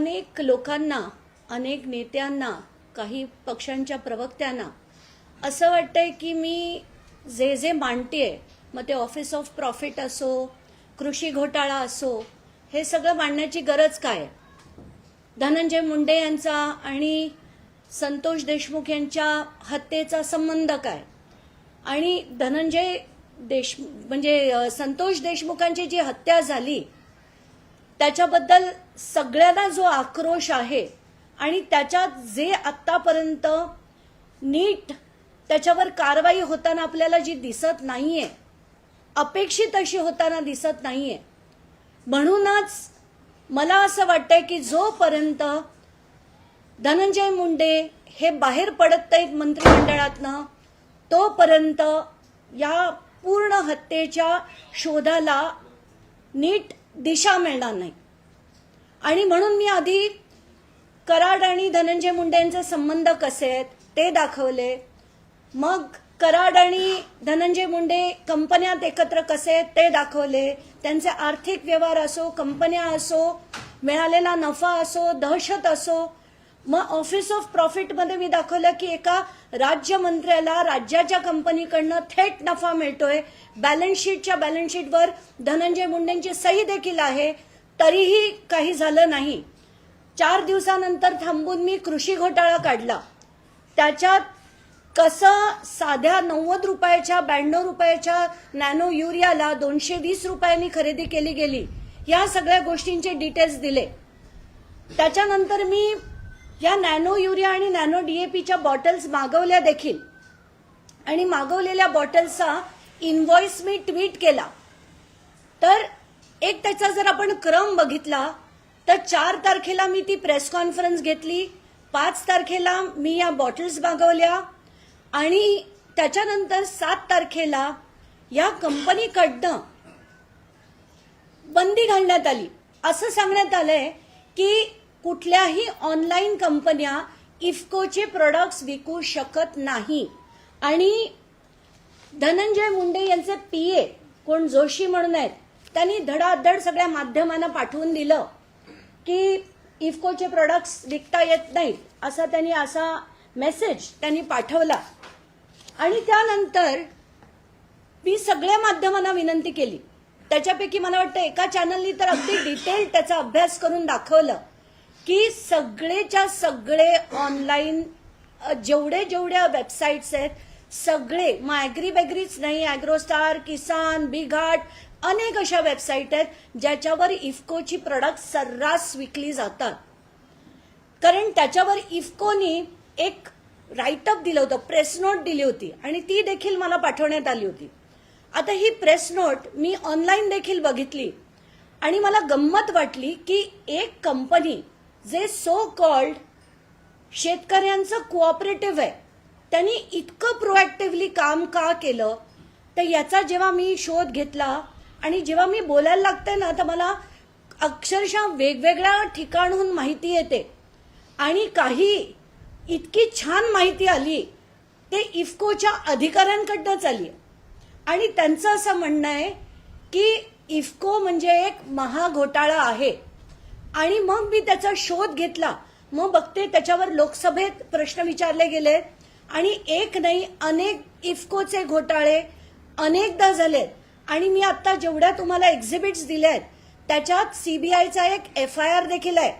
अनेक लोकांना, अनेक नेत्यांना, काही पक्षांच्या प्रवक्त्यांना असं वाटतंय की मी जे जे मांडतेय, मग ते ऑफिस ऑफ प्रॉफिट असो, कृषी घोटाळा असो, हे सगळं मांडण्याची गरज काय? धनंजय मुंडे यांचा आणि संतोष देशमुख यांच्या हत्येचा संबंध काय? आणि संतोष देशमुखांची जी हत्या झाली त्याच्याबद्दल सगळ्यांना जो आक्रोश आहे आणि त्याच्यात जे आतापर्यंत नीट त्याच्यावर कारवाई होताना आपल्याला जी दिसत नाहीये, अपेक्षित अशी होताना दिसत नाहीये, म्हणूनच मला असं वाटतंय की जोपर्यंत धनंजय मुंडे हे बाहेर पडत नाहीत मंत्रिमंडळातनं, तोपर्यंत या पूर्ण हत्येच्या शोधाला नीट दिशा मिळणार नाही. आणि म्हणून मी आधी कराड आणि धनंजय मुंडे यांचे संबंध कसे आहेत ते दाखवले, मग कराड आणि धनंजय मुंडे कंपन्यात एकत्र कसे आहेत ते दाखवले, त्यांचे आर्थिक व्यवहार असो, कंपन्या असो, मिळालेला नफा असो, दहशत असो. मग ऑफिस ऑफ प्रॉफिटमध्ये मी दाखवलं की एका राज्यमंत्र्याला राज्याच्या कंपनीकडनं थेट नफा मिळतोय, बॅलन्स शीटवर धनंजय मुंडेंची सही देखील आहे, तरीही काही झालं नाही. 4 दिवसानंतर थांबून मी कृषी घोटाळा काढला. त्याच्यात कसं साध्या 90 रुपयाच्या 92 रुपयाच्या नॅनो युरियाला 220 रुपयांनी खरेदी केली गेली, या सगळ्या गोष्टींचे डिटेल्स दिले. त्याच्यानंतर मी या नॅनो युरिया आणि नॅनो डीएपीच्या बॉटल्स मागवल्या देखील आणि मागवलेल्या बॉटल्सचा इनव्हॉइस मी ट्विट केला. तर एक त्याचा जर आपण क्रम बघितला तर 4 तारखेला मी ती प्रेस कॉन्फरन्स घेतली, 5 तारखेला मी या बॉटल्स मागवल्या आणि त्याच्यानंतर 7 तारखेला या कंपनीकडनं बंदी घालण्यात आली. असं सांगण्यात आलंय की कुठल्याही ऑनलाईन कंपन्या इफ्कोचे प्रोडक्ट्स विकू शकत नाही. आणि धनंजय मुंडे यांचे पीए कोण जोशी म्हणून आहेत, त्यांनी धडाधड सगळ्या माध्यमांना पाठवून दिलं की इफ्कोचे प्रोडक्ट्स विकता येत नाहीत असा मेसेज त्यांनी पाठवला. आणि त्यानंतर मी सगळ्या माध्यमांना विनंती केली. त्याच्यापैकी मला वाटतं एका चॅनलनी तर अगदी डिटेल त्याचा अभ्यास करून दाखवलं की सगळेच्या सगळे ऑनलाईन जेवढ्या वेबसाईट्स आहेत सगळे, मग ॲग्रीबॅग्रीच नाही, ॲग्रोस्टार, किसान, बिघाट, अनेक अशा वेबसाईट आहेत ज्याच्यावर इफ्कोची प्रोडक्ट सर्रास विकली जातात. कारण त्याच्यावर इफ्कोनी एक राईटअप दिलं होतं, प्रेस नोट दिली होती आणि ती देखील मला पाठवण्यात आली होती. आता ही प्रेस नोट मी ऑनलाईन देखील बघितली आणि मला गंमत वाटली की एक कंपनी जे सो कॉल्ड शेतकऱ्यांचं कोऑपरेटिव्ह आहे, त्यांनी इतकं प्रोएक्टिव्हली काम का केलं? तर याचा जेव्हा मी शोध घेतला आणि जेव्हा मी बोलायला लागते ना, तर मला अक्षरशः वेगवेगळ्या ठिकाणहून माहिती येते आणि काही इतकी छान माहिती आली ते इफ्कोच्या अधिकाऱ्यांकडनंच आली. आणि त्यांचं असं म्हणणं आहे की इफ्को म्हणजे एक महाघोटाळा आहे. आणि मग मी त्याचा शोध घेतला, मग बघते त्याच्यावर लोकसभेत प्रश्न विचारले गेले आणि एक नाही अनेक इफ्कोचे घोटाळे अनेकदा झालेत. आणि मी आता जेवढ्या तुम्हाला एक्झिबिट्स दिल्या आहेत त्याच्यात सीबीआयचा एक FIR देखील आहे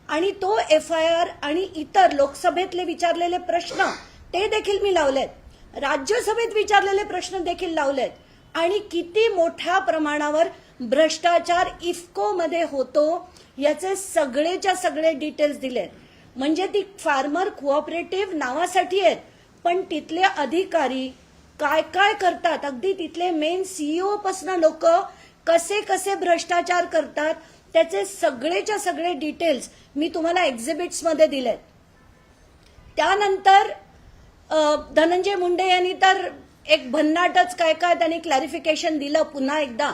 आणि तो FIR आणि इतर लोकसभेतले विचारलेले प्रश्न ते देखील मी लावलेत, राज्यसभेत विचारलेले प्रश्न देखील लावलेत आणि किती मोठ्या प्रमाणावर भ्रष्टाचार इफ्कोमध्ये होतो याचे सगळेच्या सगळे डिटेल्स दिलेत. म्हणजे ती फार्मर कोऑपरेटिव्ह नावासाठी आहेत, पण तिथले अधिकारी काय काय करतात, अगदी तिथले मेन CEO पासून लोक कसे कसे भ्रष्टाचार करतात त्याचे सगळेच्या सगळे डिटेल्स मी तुम्हाला एक्झिबिट्समध्ये दिलेत. त्यानंतर धनंजय मुंडे यांनी तर एक भन्नाटच काय काय त्यांनी क्लॅरिफिकेशन दिलं पुन्हा एकदा.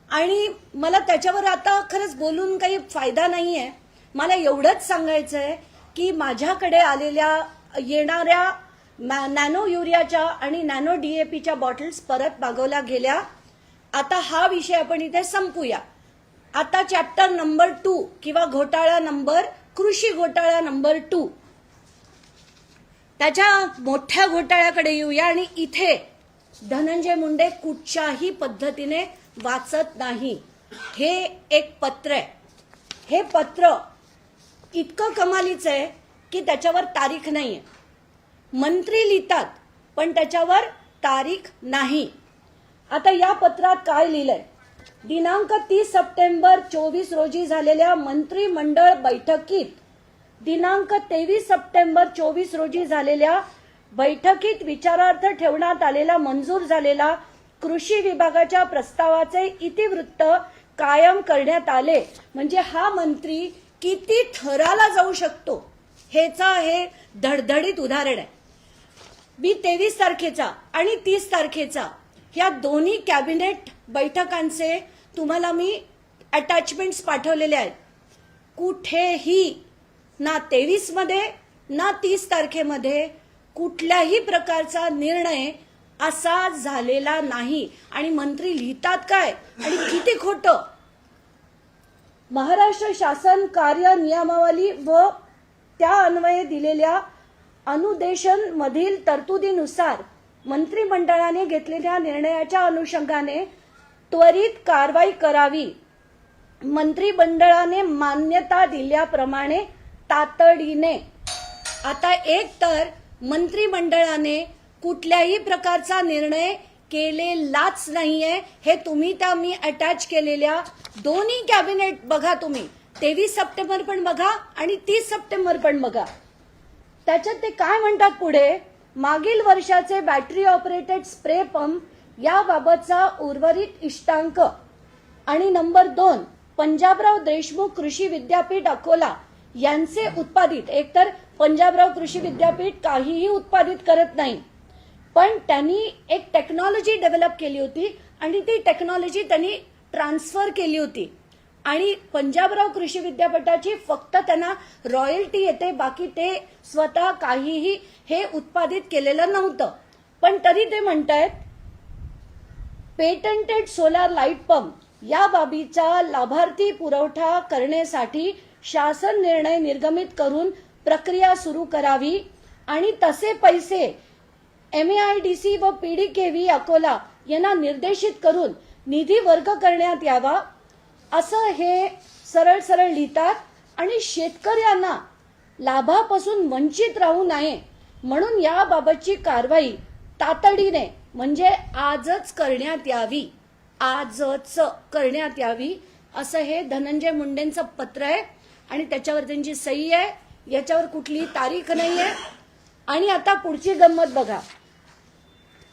आणि मला त्याच्यावर आता खरंच बोलून काही फायदा नाहीये. मला एवढंच सांगायचंय की माझ्याकडे येणाऱ्या नॅनो युरियाच्या आणि नॅनो डीएपीच्या बॉटल्स परत मागवल्या गेल्या. आता हा विषय आपण इथे संपूया. आता चॅप्टर नंबर 2 किंवा कृषी घोटाळा नंबर 2 त्याच्या मोठ्या घोटाळ्याकडे येऊया. आणि इथे धनंजय मुंडे कुठच्याही पद्धतीने वाचत नाही. हे एक पत्र आहे. हे पत्र इतकं कमालीचं आहे की त्याच्यावर तारीख नाहीये. मंत्री लिहितात पण त्याच्यावर तारीख नाही. आता या पत्रात काय लिहिलंय? दिनांक 30 सप्टेंबर 24 रोजी झालेल्या मंत्रिमंडळ बैठकीत दिनांक 23 सप्टेंबर 24 रोजी झालेल्या बैठकीत विचारार्थ ठेवण्यात आलेला मंजूर झालेला कृषी विभागाच्या प्रस्तावाचे इतिवृत्त कायम करण्यात आले. म्हणजे हा मंत्री किती थराला जाऊ शकतो हेचा हे धडधडीत उदाहरण आहे. मी 23 तारखेचा आणि 30 तारखेचा या दोन्ही कॅबिनेट बैठकांचे तुम्हाला मी अटॅचमेंट्स पाठवलेले आहेत. कुठेही ना 23 मध्ये ना 30 तारखेमध्ये कुठल्याही प्रकारचा निर्णय असा झालेला नाही. आणि मंत्री लिहितात काय आणि किती खोटं. महाराष्ट्र शासन कार्य नियमावली व त्या अन्वये दिलेल्या अनुदेशन मधील तरतुदीनुसार मंत्रिमंडळाने घेतलेल्या निर्णयाच्या अनुषंगाने त्वरित कारवाई करावी. मंत्रिमंडळाने मान्यता दिल्याप्रमाणे तातडीने. आता एक तर मंत्रिमंडळाने कुठल्याही प्रकारचा निर्णय केलेलाच नाहीये. हे तुम्ही त्या मी अटॅच केलेल्या दोन्ही कॅबिनेट बघा. तुम्ही 23 सप्टेंबर पण बघा आणि 30 सप्टेंबर पण बघा. त्याच्यात ते काय म्हणतात पुढे? मागील वर्षाचे बॅटरी ऑपरेटेड स्प्रे पंप याबाबतचा उर्वरित इष्टांक. आणि नंबर 2 पंजाबराव देशमुख कृषी विद्यापीठ अकोला यांचे उत्पादित. एकतर पंजाबराव कृषी विद्यापीठ काहीही उत्पादित करत नाही, पण त्यांनी एक टेक्नॉलॉजी डेव्हलप केली होती आणि ती टेक्नॉलॉजी त्यांनी ट्रान्सफर केली होती. आणि पंजाबराव कृषी विद्यापीठाची फक्त त्यांना रॉयल्टी येते, बाकी ते स्वतः काहीही हे उत्पादित केलेलं नव्हतं. पण तरी ते म्हणतायत पेटंटेड सोलार लाईट पंप या बाबीचा लाभार्थी पुरवठा करण्यासाठी शासन निर्णय निर्गमित करून प्रक्रिया सुरू करावी आणि तसे पैसे MAIDC व PDKV अकोला यांना निर्देशित करून निधी वर्ग करण्यात यावा असं हे सरळ सरळ लिहितात. आणि शेतकऱ्यांना लाभापासून वंचित राहू नये म्हणून याबाबतची कारवाई तातडीने म्हणजे आजच करण्यात यावी. आजच करण्यात यावी असं हे धनंजय मुंडेंचं पत्र आहे. आणि त्याच्यावर त्यांची सही आहे. याच्यावर कुठली तारीख नाही आहे. आणि आता पुढची गंमत बघा.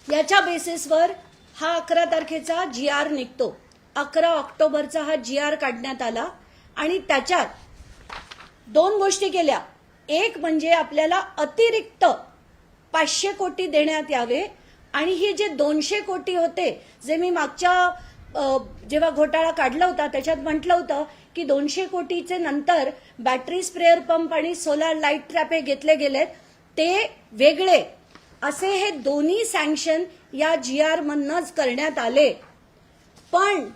याच्या बेसिसवर हा 11 तारखेचा GR निघतो. 11 ऑक्टोबरचा हा GR काढण्यात आला. आणि त्याच्यात 2 गोष्टी केल्या. एक म्हणजे आपल्याला अतिरिक्त 500 कोटी देण्यात यावे. आणि हे जे 200 कोटी होते जे मी मागच्या जेव्हा घोटाळा काढला होता त्याच्यात म्हटलं होतं की 200 कोटीचे नंतर बॅटरी स्प्रेअर पंप आणि सोलार लाईट ट्रॅप हे घेतले गेलेत ते वेगळे असे हे दोन्ही सँक्शन या GR मधनच करण्यात आले. पण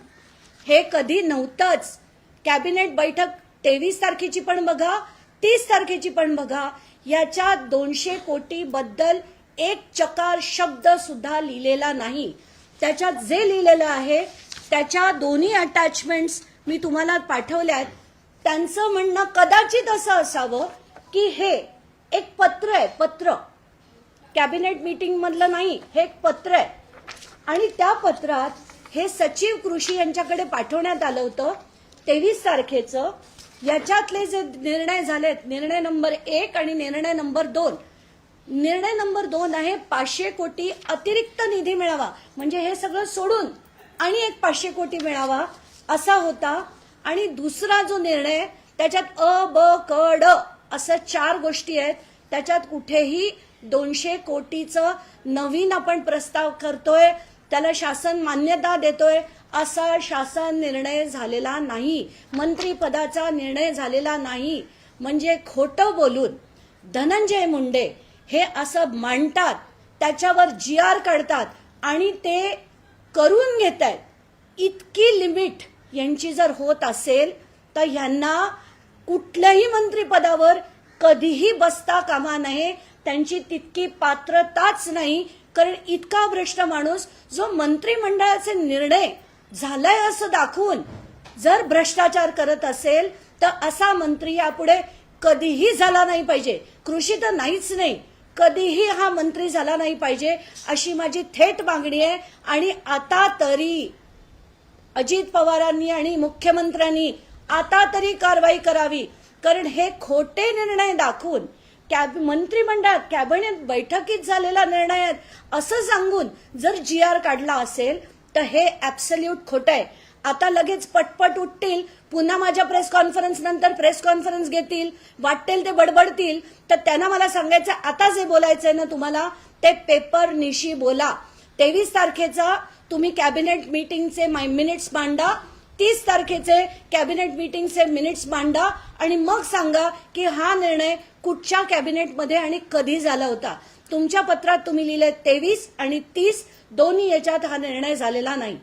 हे कधी नव्हतंच. कॅबिनेट बैठक 23 तारखेची पण बघा, 30 तारखेची पण बघा. याच्या 200 कोटी बद्दल एक चकार शब्द सुद्धा लिहिलेला नाही. त्याच्यात जे लिहिलेलं आहे त्याच्या दोन्ही अटॅचमेंट्स मी तुम्हाला पाठवल्यात. त्यांचं म्हणणं कदाचित असं असावं की हे एक पत्र आहे. पत्र कॅबिनेट मीटिंग मधलं नाही, हे एक पत्र आहे. आणि त्या पत्रात हे सचिव कृषी यांच्याकडे पाठवण्यात आलं होतं 23 तारखेचं. याच्यातले जे निर्णय झालेत, निर्णय नंबर 1 आणि निर्णय नंबर 2. निर्णय नंबर 2 आहे 500 कोटी अतिरिक्त निधी मिळावा, म्हणजे हे सगळं सोडून आणि एक 500 कोटी मिळावा असा होता. आणि दुसरा जो निर्णय त्याच्यात अ ब क ड असं 4 गोष्टी आहेत. त्याच्यात कुठेही 200 कोटीचं नवीन आपण प्रस्ताव करतोय, त्याला शासन मान्यता देतोय असा शासन निर्णय झालेला नाही. मंत्रिपदाचा निर्णय झालेला नाही. म्हणजे खोटं बोलून धनंजय मुंडे हे असं मांडतात, त्याच्यावर GR काढतात आणि ते करून घेत आहेत. इतकी लिमिट यांची जर होत असेल तर ह्यांना कुठल्याही मंत्रिपदावर कधीही बसता कामा नये. त्यांची तितकी पात्रताच नाही, कारण इतका भ्रष्ट माणूस जो मंत्रिमंडळाचे निर्णय झालाय असं दाखवून जर भ्रष्टाचार करत असेल तर असा मंत्री यापुढे कधीही झाला नाही पाहिजे. कृषी तर नाहीच नाही, कधीही हा मंत्री झाला नाही पाहिजे अशी माझी थेट मागणी आहे. आणि आता तरी अजित पवारांनी आणि मुख्यमंत्र्यांनी आता तरी कारवाई करावी, कारण हे खोटे निर्णय दाखवून मंत्रिमंडळात कॅबिनेट बैठकीत झालेला निर्णय आहे असं सांगून जर GR काढला असेल तर हे ऍब्सल्यूट खोटं आहे. आता लगेच पटपट उठतील, पुन्हा माझ्या प्रेस कॉन्फरन्स नंतर प्रेस कॉन्फरन्स घेतील, वाटेल ते बडबडतील. तर त्यांना मला सांगायचं, आता जे बोलायचंय ना तुम्हाला ते पेपर निशी बोला. 23 तारखेचा तुम्ही कॅबिनेट मीटिंगचे मिनिट्स मांडा, 30 तारखेचे कॅबिनेट मीटिंगचे मिनिट्स मांडा आणि मग सांगा की हा निर्णय कुठच्या कॅबिनेटमध्ये आणि कधी झाला होता. तुमच्या पत्रात तुम्ही लिहिले 23 आणि 30 दोन्ही याच्यात हा निर्णय झालेला नाही.